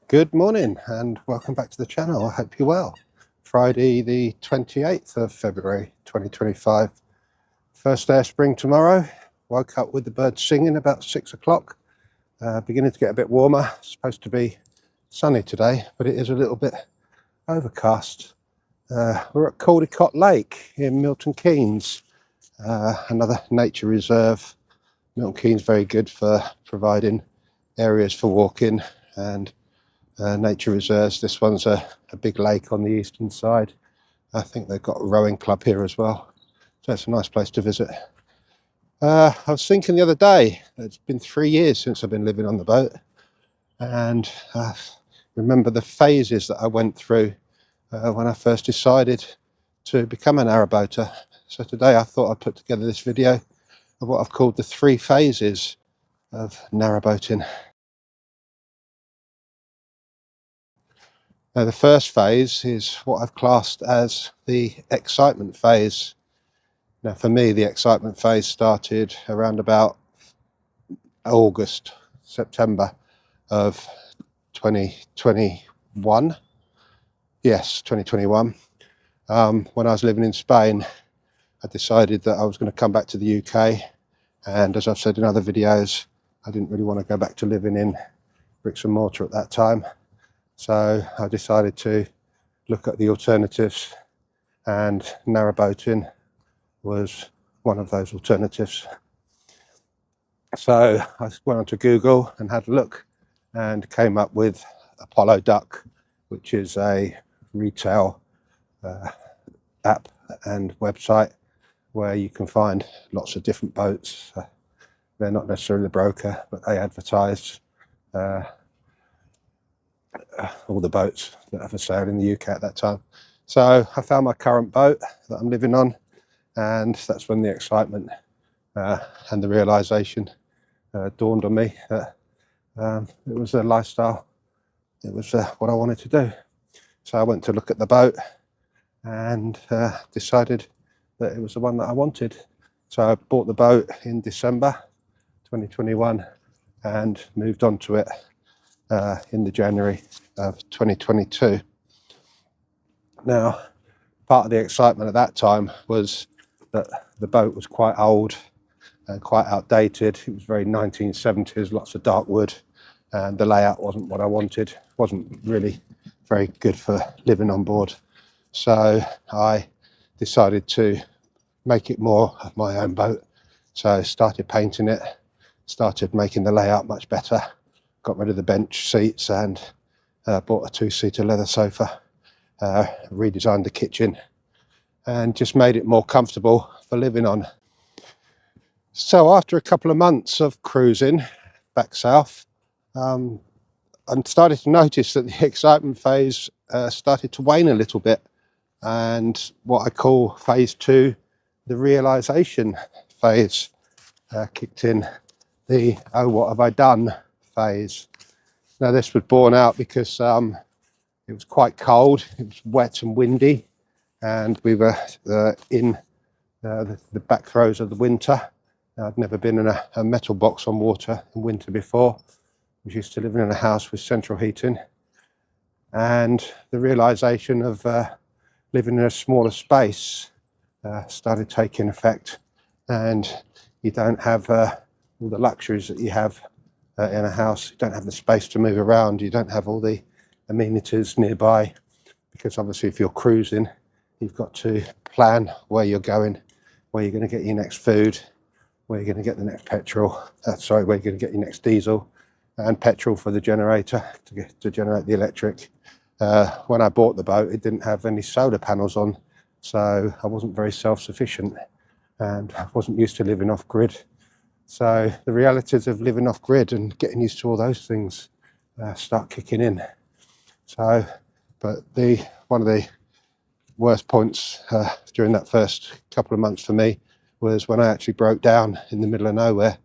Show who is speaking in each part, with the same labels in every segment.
Speaker 1: Good morning and welcome back to the channel. I hope you're well. Friday the 28th of February 2025. First day of spring tomorrow. Woke up with the birds singing about 6 o'clock. Beginning to get a bit warmer. It's supposed to be sunny today, but it is a little bit overcast. We're at Caldecott Lake in Milton Keynes, another nature reserve. Milton Keynes very good for providing areas for walking and nature reserves. This one's a big lake on the eastern side. I think they've got a rowing club here as well, so it's a nice place to visit. I was thinking the other day, it's been 3 years since I've been living on the boat, and I remember the phases that I went through when I first decided to become a narrowboater. So today I thought I'd put together this video of what I've called the 3 phases of narrowboating. Now, the first phase is what I've classed as the excitement phase. Now, for me, the excitement phase started around about August, September of 2021. Yes, 2021. When I was living in Spain, I decided that I was going to come back to the UK. And as I've said in other videos, I didn't really want to go back to living in bricks and mortar at that time. So I decided to look at the alternatives, and narrowboating was one of those alternatives. So I went onto Google and had a look and came up with Apollo Duck, which is a retail app and website where you can find lots of different boats. They're not necessarily the broker, but they advertise all the boats that are for sale in the UK at that time. So I found my current boat that I'm living on, and that's when the excitement and the realization dawned on me that it was a lifestyle. It was what I wanted to do. So I went to look at the boat and decided that it was the one that I wanted. So I bought the boat in December 2021 and moved on to it in the January of 2022. Now, part of the excitement at that time was that the boat was quite old and quite outdated. It was very 1970s, lots of dark wood, and the layout wasn't what I wanted. It wasn't really very good for living on board. So I decided to make it more of my own boat. So I started painting it, started making the layout much better, got rid of the bench seats and bought a 2-seater leather sofa, redesigned the kitchen and just made it more comfortable for living on. So after a couple of months of cruising back south, I started to notice that the excitement phase started to wane a little bit, and what I call phase 2, the realization phase, kicked in. The "oh, what have I done" phase. Now, this was born out because it was quite cold, it was wet and windy, and we were in the back throes of the winter. I'd never been in a metal box on water in winter before. I was used to living in a house with central heating, and the realization of living in a smaller space started taking effect, and you don't have all the luxuries that you have in a house. You don't have the space to move around, you don't have all the amenities nearby, because obviously if you're cruising, you've got to plan where you're going, where you're going to get your next food, where you're going to get the next petrol, where you're going to get your next diesel, and petrol for the generator to generate the electric. When I bought the boat, it didn't have any solar panels on, so I wasn't very self-sufficient and I wasn't used to living off grid. So the realities of living off grid and getting used to all those things start kicking in. So, but one of the worst points during that first couple of months for me was when I actually broke down in the middle of nowhere.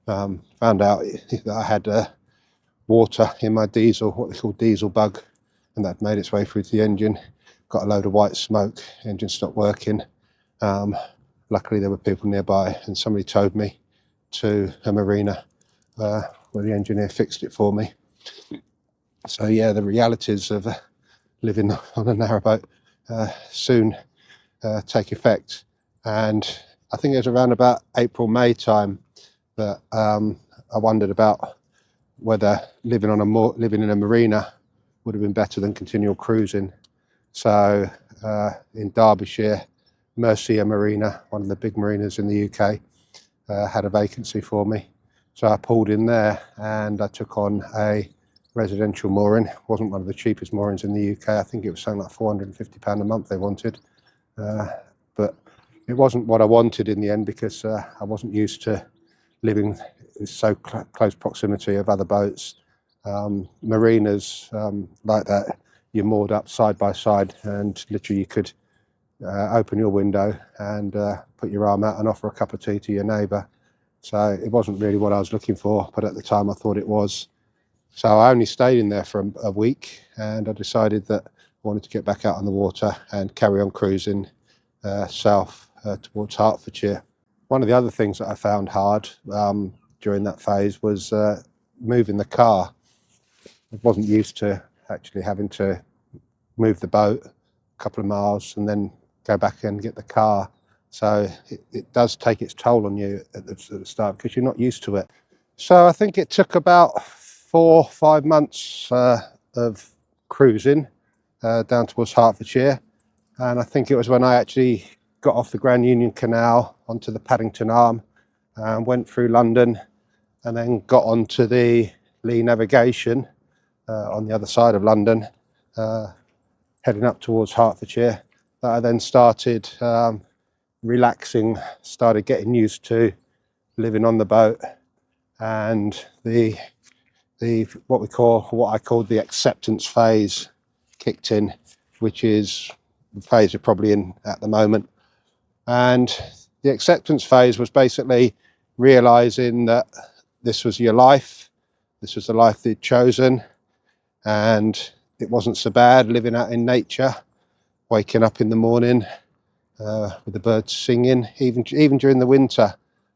Speaker 1: Found out that I had water in my diesel, what they call diesel bug, and that made its way through to the engine. Got a load of white smoke, engine stopped working. Luckily there were people nearby, and somebody towed me to a marina where the engineer fixed it for me. So yeah, the realities of living on a narrowboat soon take effect. And I think it was around about April, May time that I wondered about whether living in a marina would have been better than continual cruising. So in Derbyshire, Mercia Marina, one of the big marinas in the UK, had a vacancy for me. So I pulled in there and I took on a residential mooring. It wasn't one of the cheapest moorings in the UK. I think it was something like £450 a month they wanted. But it wasn't what I wanted in the end, because I wasn't used to living in so close proximity of other boats. Marinas like that, you're moored up side by side, and literally you could open your window and put your arm out and offer a cup of tea to your neighbour. So it wasn't really what I was looking for, but at the time I thought it was. So I only stayed in there for a week, and I decided that I wanted to get back out on the water and carry on cruising south towards Hertfordshire. One of the other things that I found hard during that phase was moving the car. I wasn't used to actually having to move the boat a couple of miles and then go back and get the car. So it does take its toll on you at the start, because you're not used to it. So I think it took about 4 or 5 months of cruising down towards Hertfordshire. And I think it was when I actually got off the Grand Union Canal onto the Paddington Arm and went through London, and then got onto the Lee Navigation on the other side of London, heading up towards Hertfordshire, that I then started relaxing, started getting used to living on the boat, and the what I called the acceptance phase kicked in, which is the phase you're probably in at the moment. And the acceptance phase was basically realizing that this was your life, this was the life that you'd chosen, and it wasn't so bad living out in nature, waking up in the morning with the birds singing, even during the winter.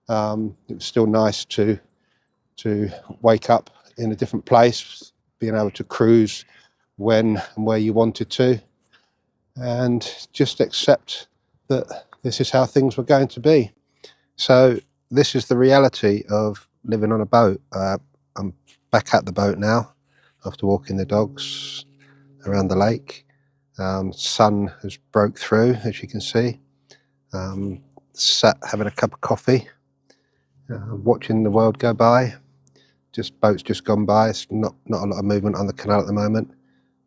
Speaker 1: It was still nice to wake up in a different place, being able to cruise when and where you wanted to, and just accept that this is how things were going to be. So this is the reality of living on a boat. I'm back at the boat now after walking the dogs around the lake. Sun has broke through, as you can see. Sat having a cup of coffee, watching the world go by. Boats just gone by. It's not a lot of movement on the canal at the moment,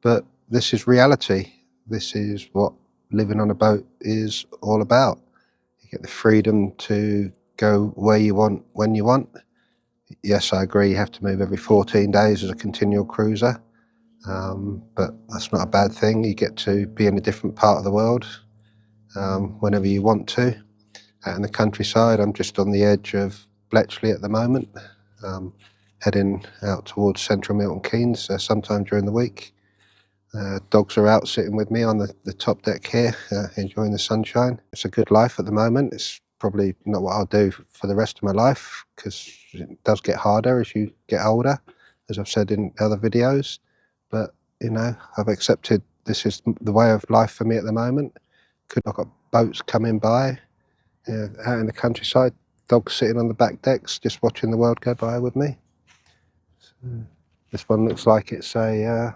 Speaker 1: but this is reality. This is what living on a boat is all about. You get the freedom to go where you want, when you want. Yes, I agree, you have to move every 14 days as a continual cruiser, but that's not a bad thing. You get to be in a different part of the world whenever you want to. Out in the countryside, I'm just on the edge of Bletchley at the moment, heading out towards central Milton Keynes sometime during the week. Dogs are out sitting with me on the top deck here, enjoying the sunshine. It's a good life at the moment. It's probably not what I'll do for the rest of my life, because it does get harder as you get older, as I've said in other videos. But, you know, I've accepted this is the way of life for me at the moment. I've got boats coming by out in the countryside, dogs sitting on the back decks, just watching the world go by with me. So, this one looks like it's a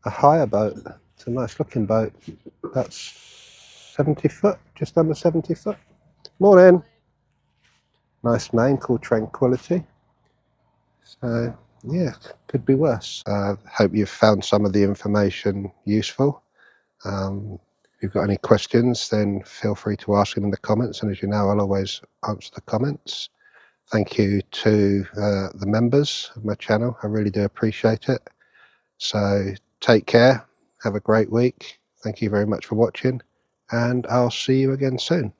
Speaker 1: hire boat. It's a nice looking boat. That's 70 foot, just under 70 foot. Morning. Nice name called Tranquility. So yeah, could be worse. Hope you've found some of the information useful. If you've got any questions, then feel free to ask them in the comments, and as you know, I'll always answer the comments. Thank you to the members of my channel. I really do appreciate it. So take care, have a great week. Thank you very much for watching, and I'll see you again soon.